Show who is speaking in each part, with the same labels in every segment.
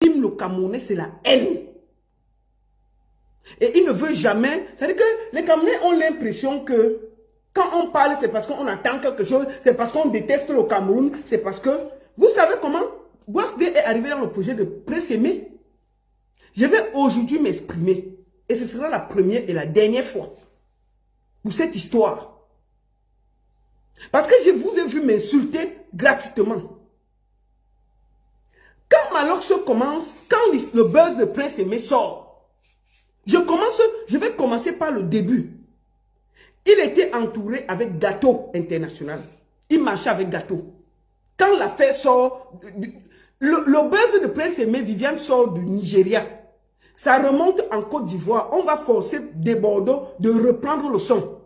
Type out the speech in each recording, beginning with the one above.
Speaker 1: le Camerounais, c'est la haine. Et il ne veut jamais... C'est-à-dire que les Camerounais ont l'impression que quand on parle, c'est parce qu'on attend quelque chose, c'est parce qu'on déteste le Cameroun, c'est parce que... Vous savez comment Guahdé est arrivé dans le projet de Prince Aimé? Je vais aujourd'hui m'exprimer. Et ce sera la première et la dernière fois pour cette histoire. Parce que je vous ai vu m'insulter gratuitement. Quand Malox commence, quand le buzz de Prince Aimé sort, je vais commencer par le début. Il était entouré avec Gâteau International. Il marchait avec Gâteau. Quand l'affaire sort, le buzz de Prince Aimé, Viviane sort du Nigeria. Ça remonte en Côte d'Ivoire. On va forcer des Bordeaux de reprendre le son.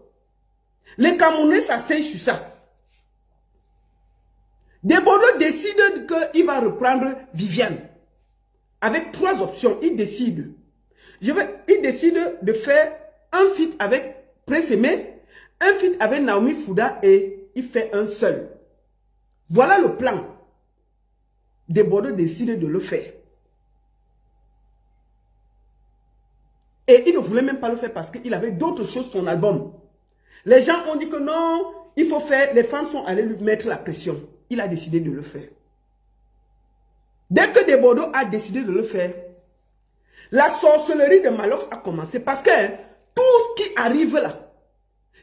Speaker 1: Les Camerounais s'asseyent sur ça. Des Bordeaux décide qu'il va reprendre Viviane. Avec 3 options, il décide. Il décide de faire un feat avec Prince Aimé, un feat avec Naomi Fouda et il fait un seul. Voilà le plan. Des Bordeaux décide de le faire. Et il ne voulait même pas le faire parce qu'il avait d'autres choses sur son album. Les gens ont dit que non, il faut faire. Les fans sont allés lui mettre la pression. Il a décidé de le faire. Dès que Des Bordeaux a décidé de le faire, la sorcellerie de Malox a commencé parce que tout ce qui arrive là,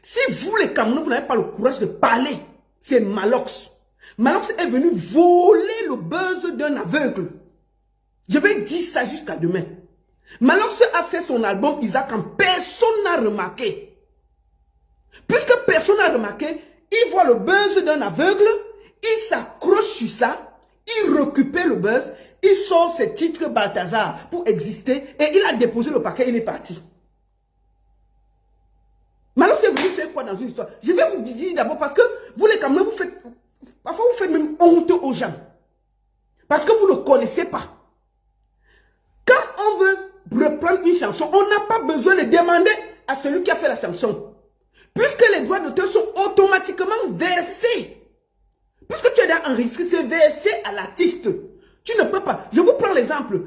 Speaker 1: si vous les Camerounais, vous n'avez pas le courage de parler, c'est Malox. Malox est venu voler le buzz d'un aveugle. Je vais dire ça jusqu'à demain. Malox a fait son album Isaac quand personne n'a remarqué. Puisque personne n'a remarqué, il voit le buzz d'un aveugle, il s'accroche sur ça, il récupère le buzz, il sort ses titres Balthazar pour exister et il a déposé le paquet, il est parti. Malox est venu faire quoi dans une histoire? Je vais vous dire d'abord parce que vous les Camerounais, parfois vous faites même honte aux gens. Parce que vous ne connaissez pas. Quand on veut reprendre une chanson, on n'a pas besoin de demander à celui qui a fait la chanson. Puisque les droits d'auteur sont automatiquement versés. Puisque tu es dans enregistré, c'est versé à l'artiste. Tu ne peux pas. Je vous prends l'exemple.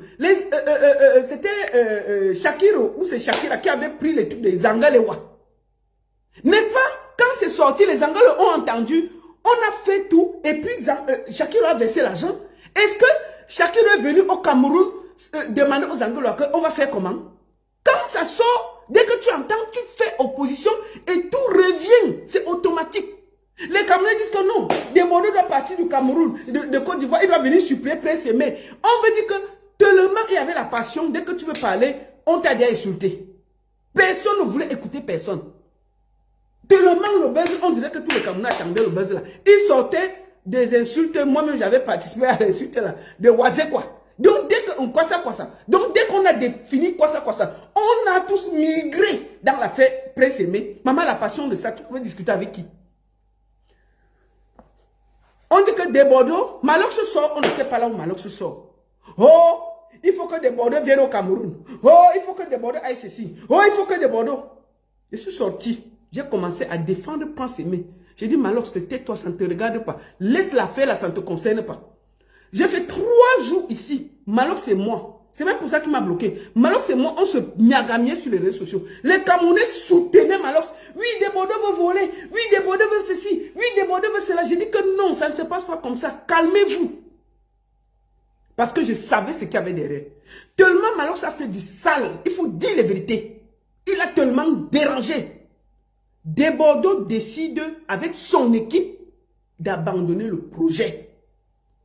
Speaker 1: C'était Shakiro, ou c'est Shakira qui avait pris les trucs des Zangalewa. N'est-ce pas? Quand c'est sorti, les Angolais ont entendu. On a fait tout. Et puis Shakiro a versé l'argent. Est-ce que Shakiro est venu au Cameroun demander aux Angolais qu'on va faire comment? Quand ça sort, dès que tu entends, tu fais opposition et tout revient. C'est automatique. Les Camerounais disent que non. Des Bordeaux doivent partir du Cameroun, de Côte d'Ivoire. Il doit venir suppléer Prince Aimé. On veut dire que tellement il y avait la passion. Dès que tu veux parler, on t'a déjà insulté. Personne ne voulait écouter personne. Tellement le buzz, on dirait que tous les Camerounais attendaient le buzz là. Ils sortaient des insultes. Moi-même, j'avais participé à l'insulte là. De Oisé quoi. Donc, dès qu'on quoi ça. Donc, dès qu'on a défini quoi ça, on a tous migré dans l'affaire Prince Aimé. Maman, la passion de ça, tu pouvais discuter avec qui? On dit que Des Bordeaux, Malox sort, on ne sait pas là où Malox sort. Oh, il faut que Des Bordeaux viennent au Cameroun. Oh, il faut que Des Bordeaux aille ceci. Oh, il faut que Des Bordeaux. Je suis sorti. J'ai commencé à défendre Prince Aimé. J'ai dit, Malox, tais-toi, ça ne te regarde pas. Laisse-la faire, là, ça ne te concerne pas. J'ai fait 3 jours ici. Malox et moi. C'est même pour ça qu'il m'a bloqué. Malox et moi, on se miagamiait sur les réseaux sociaux. Les Camerounais soutenaient Malox. Oui, Des Bordeaux veut voler. Oui, Des Bordeaux veut ceci. Oui, Des Bordeaux veut cela. J'ai dit que non, ça ne se passe pas comme ça. Calmez-vous. Parce que je savais ce qu'il y avait derrière. Tellement Malox a fait du sale. Il faut dire les vérités. Il a tellement dérangé. Des Bordeaux décide avec son équipe d'abandonner le projet.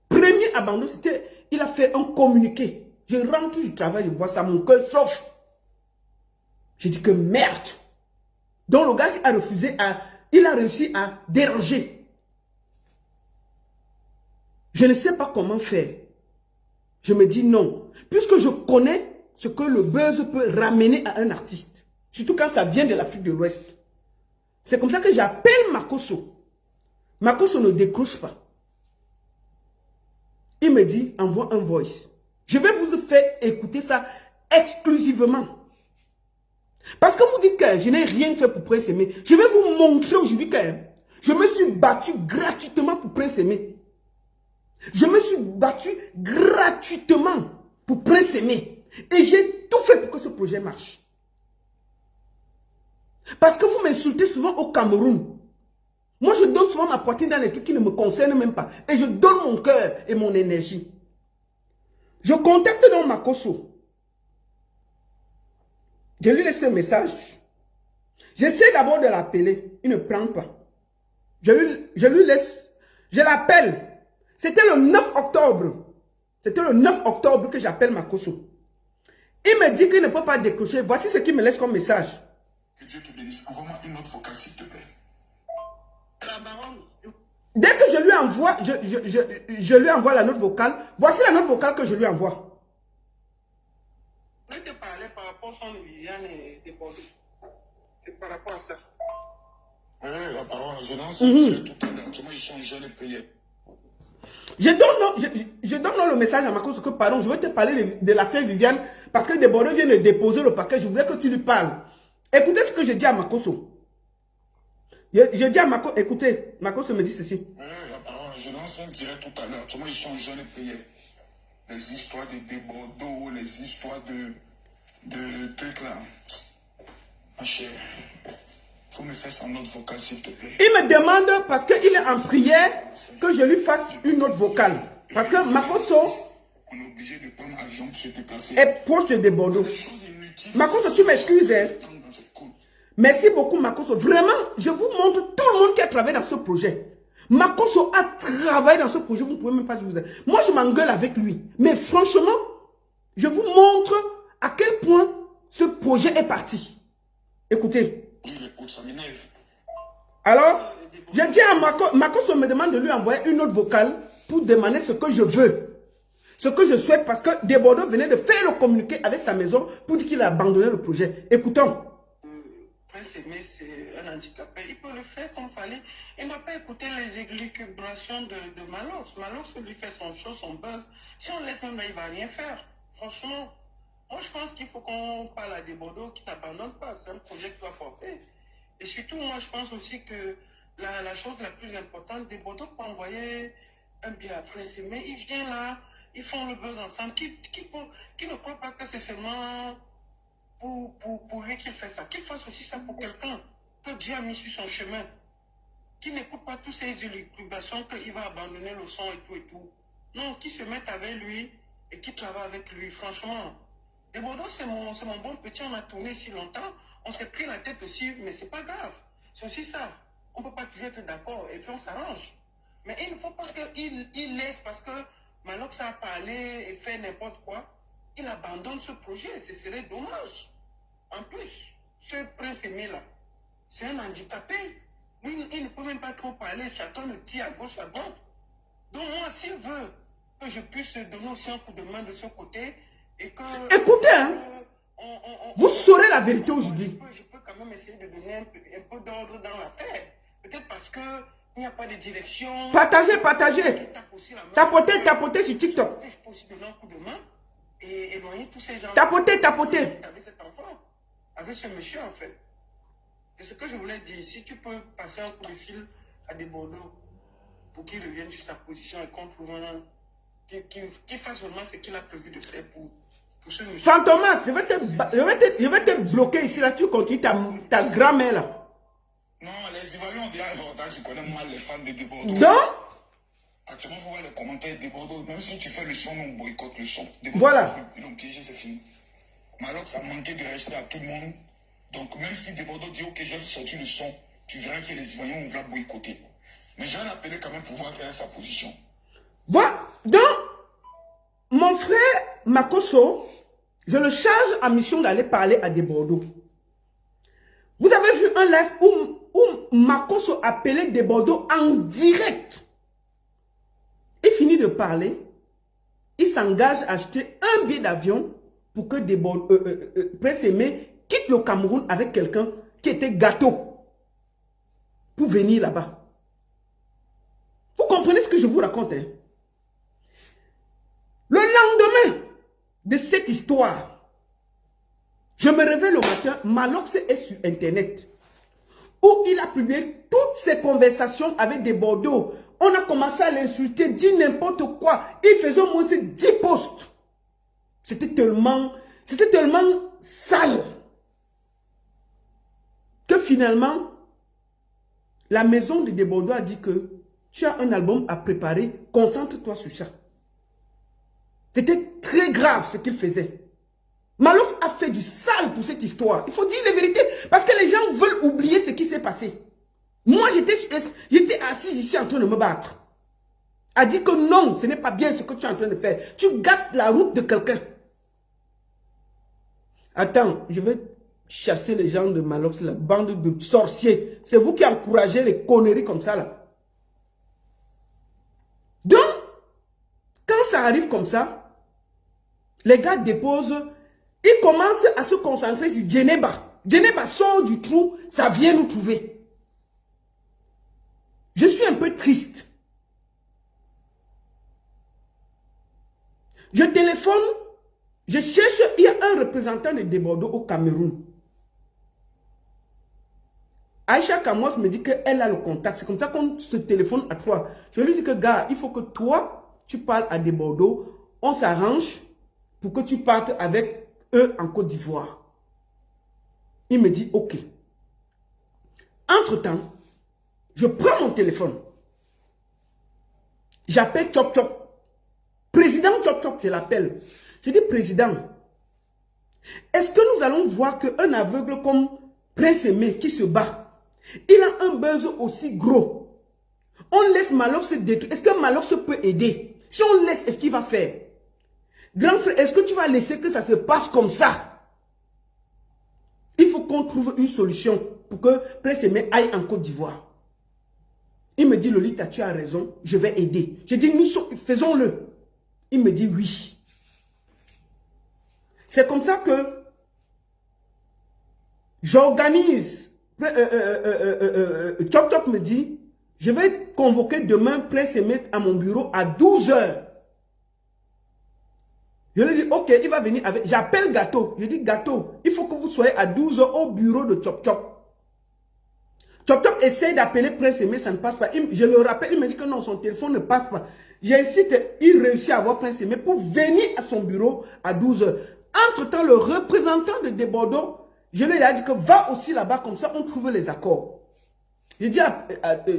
Speaker 1: Premier abandon, c'était, il a fait un communiqué. Je rentre du travail, je vois ça, mon cœur chauffe. J'ai dit que merde. Donc le gars a refusé il a réussi à déranger. Je ne sais pas comment faire. Je me dis non. Puisque je connais ce que le buzz peut ramener à un artiste. Surtout quand ça vient de l'Afrique de l'Ouest. C'est comme ça que j'appelle Makosso. Makosso ne décroche pas. Il me dit, envoie un voice. Je vais vous faire écouter ça exclusivement. Parce que vous dites que je n'ai rien fait pour Prince Aimé. Je vais vous montrer aujourd'hui que je me suis battu gratuitement pour Prince Aimé. Je me suis battu gratuitement pour Prince Aimé. Et j'ai tout fait pour que ce projet marche. Parce que vous m'insultez souvent au Cameroun. Moi, je donne souvent ma poitrine dans les trucs qui ne me concernent même pas. Et je donne mon cœur et mon énergie. Je contacte donc Makosso. Je lui laisse un message. J'essaie d'abord de l'appeler. Il ne prend pas. Je lui laisse. Je l'appelle. C'était le 9 octobre. C'était le 9 octobre que j'appelle Makosso. Il me dit qu'il ne peut pas décrocher. Voici ce qu'il me laisse comme message.
Speaker 2: Que Dieu te bénisse. Envoie-moi une autre vocale, s'il te plaît.
Speaker 1: Dès que je lui envoie, je lui envoie la note vocale. Voici la note vocale que je lui envoie.
Speaker 3: Je vais te parler par rapport à son Viviane et des Bordeaux. C'est par rapport à ça.
Speaker 2: Oui, la parole, je lance tout à l'heure. Moi, ils sont jeunes et payés.
Speaker 1: Je donne le message à Makosso que, pardon, je vais te parler de l'affaire Viviane parce que des Bordeaux viennent de déposer le paquet. Je voudrais que tu lui parles. Écoutez ce que je dis à Makosso. Je dis à Makosso, écoutez, Makosso me dit ceci.
Speaker 2: Oui, la parole, je lance un direct tout à l'heure. Moi, ils sont jeunes et payés. Les histoires de Bordeaux, les histoires de trucs là. Ma chère, faut me faire sa note vocale, s'il te plaît.
Speaker 1: Il me demande, parce qu'il est en prière, que je lui fasse une note vocale. Parce que Makosso
Speaker 2: on est obligé de prendre avion pour se déplacer.
Speaker 1: est proche de Bordeaux. Makosso, tu m'excuses, hein? Merci beaucoup, Makosso. Vraiment, je vous montre tout le monde qui a travaillé dans ce projet. Makosso a travaillé dans ce projet, vous ne pouvez même pas vous dire. Moi, je m'engueule avec lui. Mais franchement, je vous montre à quel point ce projet est parti. Écoutez. Alors, je dis à Makosso me demande de lui envoyer une autre vocale pour demander ce que je veux. Ce que je souhaite parce que Desbordeaux venait de faire le communiqué avec sa maison pour dire qu'il a abandonné le projet. Écoutons.
Speaker 3: Prince Aimé, c'est un handicapé. Il peut le faire comme il fallait. Il n'a pas écouté les élucubrations de Malox. Malox lui fait son show, son buzz. Si on laisse même là, il ne va rien faire. Franchement, moi je pense qu'il faut qu'on parle à Desbordeaux qui n'abandonne pas. C'est un projet qui doit porter. Et surtout, moi je pense aussi que la chose la plus importante, Desbordeaux peut envoyer un billet à Prince Aimé. Il vient là, ils font le buzz ensemble. Qui ne croit pas que c'est seulement pour lui qu'il fait ça, qu'il fasse aussi ça pour quelqu'un que Dieu a mis sur son chemin, qui n'écoute pas toutes ces élucubrations qu'il va abandonner le son et tout et tout. Non, qui se mette avec lui et qui travaille avec lui, franchement. Desbordeaux, c'est mon bon petit, on a tourné si longtemps, on s'est pris la tête aussi, mais c'est pas grave. C'est aussi ça. On peut pas toujours être d'accord et puis on s'arrange. Mais il ne faut pas qu'il laisse parce que maintenant que ça a parlé et fait n'importe quoi, il abandonne ce projet, ce serait dommage. En plus, ce Prince Aimé là, c'est un handicapé. Lui, il ne peut même pas trop parler, chacun le tire à gauche, à droite. Donc moi, s'il veut que je puisse donner aussi un coup de main de ce côté, et que...
Speaker 1: Écoutez, hein, vous saurez la vérité aujourd'hui.
Speaker 3: Je peux quand même essayer de donner un peu d'ordre dans l'affaire. Peut-être parce que il n'y a pas de direction.
Speaker 1: Partagez. Tapotez sur TikTok.
Speaker 3: Je peux aussi donner un coup de main. Et éloigner tous ces gens.
Speaker 1: Tapotez.
Speaker 3: Avec cet enfant, avec ce monsieur en fait. C'est ce que je voulais dire. Si tu peux passer un coup de fil à Desbordeaux pour qu'il revienne sur sa position et qu'on trouve qu'il fasse vraiment ce qu'il a prévu de faire pour ce monsieur.
Speaker 1: Fantomas, je vais te bloquer ici là, tu continues ta grand-mère là.
Speaker 2: Non, les Ivoiriens ont dit à tu connais mal les fans de Desbordeaux.
Speaker 1: Donc,
Speaker 2: actuellement, il faut voir les commentaires de Desbordeaux. Même si tu fais le son, on boycotte le son.
Speaker 1: Voilà.
Speaker 2: Ils l'ont piégé, c'est fini. Malox a manqué de respect à tout le monde. Donc, même si Desbordeaux dit, ok, j'ai sorti le son, tu verras que les Ivoiriens vont la boycotter. Mais je vais l'appeler quand même pour voir quelle est sa position.
Speaker 1: Voilà. Donc, mon frère Makosso, je le charge en mission d'aller parler à Desbordeaux. Vous avez vu un live où Makosso appelait Desbordeaux en direct. Il finit de parler. Il s'engage à acheter un billet d'avion pour que Prince Aimé quitte le Cameroun avec quelqu'un qui était gâteau pour venir là-bas. Vous comprenez ce que je vous raconte, hein? Le lendemain de cette histoire, je me réveille le matin, Malox est sur Internet, où il a publié toutes ses conversations avec Desbordeaux. On a commencé à l'insulter, dire n'importe quoi. Il faisait au moins 10 posts. C'était tellement sale que finalement, la maison de Desbordeaux a dit que tu as un album à préparer, concentre-toi sur ça. C'était très grave ce qu'il faisait. Malox a fait du sale pour cette histoire. Il faut dire la vérité, parce que les gens veulent oublier ce qui s'est passé. Moi, j'étais assise ici en train de me battre. A dit que non, ce n'est pas bien ce que tu es en train de faire. Tu gâtes la route de quelqu'un. Attends, je vais chasser les gens de Malox, la bande de sorciers. C'est vous qui encouragez les conneries comme ça, là. Donc, quand ça arrive comme ça, les gars déposent, ils commencent à se concentrer sur Djeneba. Djeneba sort du trou, ça vient nous trouver. Je suis un peu triste. Je téléphone, je cherche, il y a un représentant de Desbordeaux au Cameroun. Aïcha Kamos me dit qu'elle a le contact. C'est comme ça qu'on se téléphone à toi. Je lui dis que, gars, il faut que toi, tu parles à Desbordeaux. On s'arrange pour que tu partes avec eux en Côte d'Ivoire. Il me dit, ok. Entre-temps, je prends mon téléphone. J'appelle Chop Chop. Président Chop Chop, je l'appelle. Je dis, président, est-ce que nous allons voir qu'un aveugle comme Prince Aimé qui se bat, il a un buzz aussi gros. On laisse Malox se détruire. Est-ce que Malox peut aider? Si on laisse, est-ce qu'il va faire? Grand frère, est-ce que tu vas laisser que ça se passe comme ça? Il faut qu'on trouve une solution pour que Prince Aimé aille en Côte d'Ivoire. Il me dit, Lolita, tu as raison, je vais aider. Je dis, faisons-le. Il me dit oui. C'est comme ça que j'organise. Chop Chop me dit, je vais convoquer demain Prince Aimé à mon bureau à 12 h. Je lui dis, ok, il va venir avec. J'appelle Gâteau. Je dis, Gâteau, il faut que vous soyez à 12 h au bureau de Chop Chop. Chop Chop essaie d'appeler Prince Aimé, ça ne passe pas. Je le rappelle, il me dit que non, son téléphone ne passe pas. J'incite, il réussit à avoir Prince Aimé pour venir à son bureau à 12 h. Entre-temps, le représentant de Desbordeaux, je lui ai dit que va aussi là-bas, comme ça on trouve les accords. Je dis à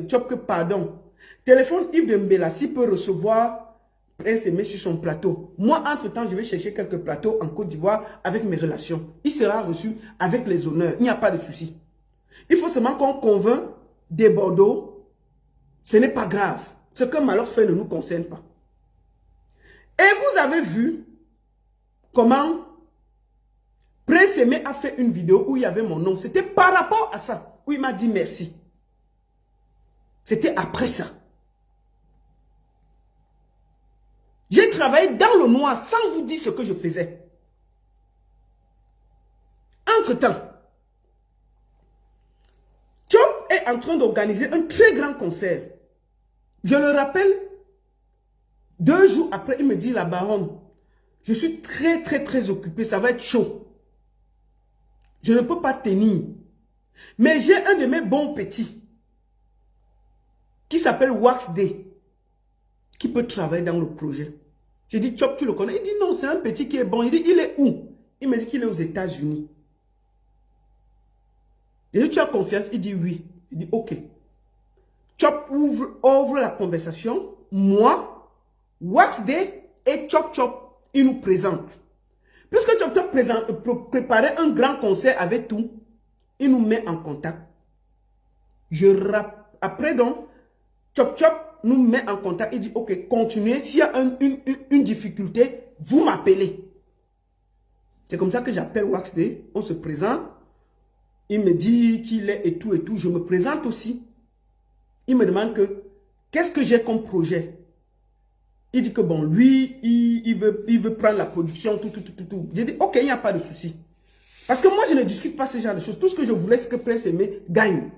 Speaker 1: Chop que pardon. Téléphone Yves de Mbela, s'il peut recevoir Prince Aimé sur son plateau. Moi, entre-temps, je vais chercher quelques plateaux en Côte d'Ivoire avec mes relations. Il sera reçu avec les honneurs. Il n'y a pas de souci. Il faut seulement qu'on convainc Desbordeaux. Ce n'est pas grave. Ce que Malox fait ne nous concerne pas. Et vous avez vu comment Prince Aimé a fait une vidéo où il y avait mon nom. C'était par rapport à ça, où il m'a dit merci. C'était après ça. J'ai travaillé dans le noir sans vous dire ce que je faisais. Entre-temps, Chop est en train d'organiser un très grand concert. Je le rappelle, 2 jours après, il me dit, la baronne, je suis très occupé, ça va être chaud. Je ne peux pas tenir. Mais j'ai un de mes bons petits qui s'appelle Wax Day, qui peut travailler dans le projet. J'ai dit, Chop, tu le connais? Il dit, non, c'est un petit qui est bon. Il dit, il est où? Il me dit qu'il est aux États-Unis. J'ai dit, tu as confiance? Il dit, oui. Il dit, ok. Chop ouvre la conversation. Moi, Wax Day et Chop Chop, ils nous présentent. Puisque Chop Chop préparait un grand concert avec tout, il nous met en contact. Après donc, Chop Chop nous met en contact. Il dit, ok, continuez. S'il y a une difficulté, vous m'appelez. C'est comme ça que j'appelle Wax Day. On se présente. Il me dit qu'il est et tout. Je me présente aussi. Il me demande que, qu'est-ce que j'ai comme projet? Il dit que bon, lui, il veut prendre la production, tout. J'ai dit, ok, il n'y a pas de souci. Parce que moi, je ne discute pas ce genre de choses. Tout ce que je voulais, c'est que Prince Aimé gagne.